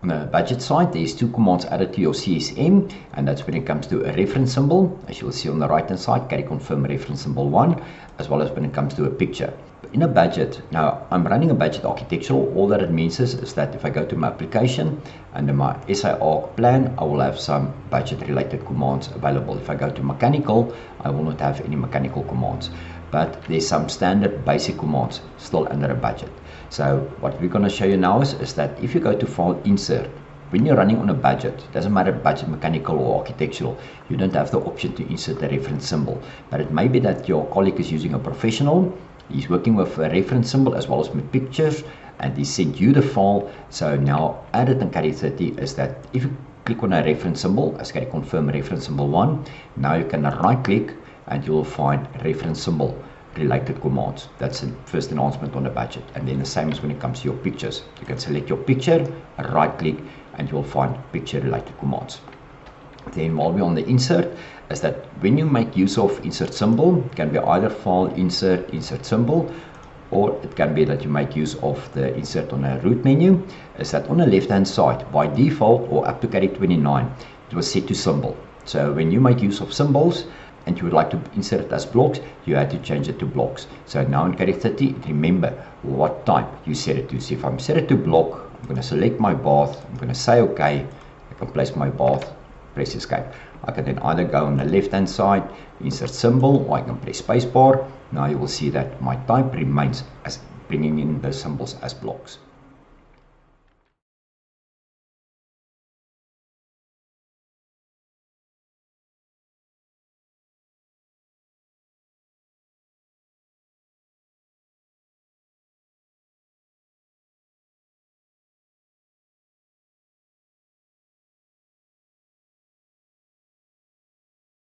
On the budget side, there's two commands added to your CSM, and that's when it comes to a reference symbol. As you'll see on the right hand side, Caddie confirm reference symbol 1, as well as when it comes to a picture. In a budget, now I'm running a budget architectural. All that it means is that if I go to my application, under my SIR plan, I will have some budget related commands available. If I go to mechanical, I will not have any mechanical commands, but there's some standard basic commands still under a budget. So what we're going to show you now is that if you go to file insert, when you're running on a budget, doesn't matter budget mechanical or architectural, you don't have the option to insert a reference symbol. But it may be that your colleague is using a professional, he's working with a reference symbol as well as with pictures, and he sent you the file. So now added in Caddie 30 is that if you click on a reference symbol, as Caddie confirm reference symbol 1, now you can right click and you will find reference symbol related commands. That's the first announcement on the budget. And then the same as when it comes to your pictures. You can select your picture, right click, and you will find picture related commands. Then while we're on the insert, is that when you make use of insert symbol, it can be either file insert, insert symbol, or it can be that you make use of the insert on a root menu. Is that on the left hand side, by default or up to Caddie 29, it was set to symbol. So when you make use of symbols, and you would like to insert it as blocks, you had to change it to blocks. So now in Caddie 30, remember what type you set it to. So if I'm set it to block, I'm going to select my bath, I'm going to say OK, I can place my bath, press escape. I can then either go on the left hand side, insert symbol, or I can press spacebar. Now you will see that my type remains as bringing in the symbols as blocks.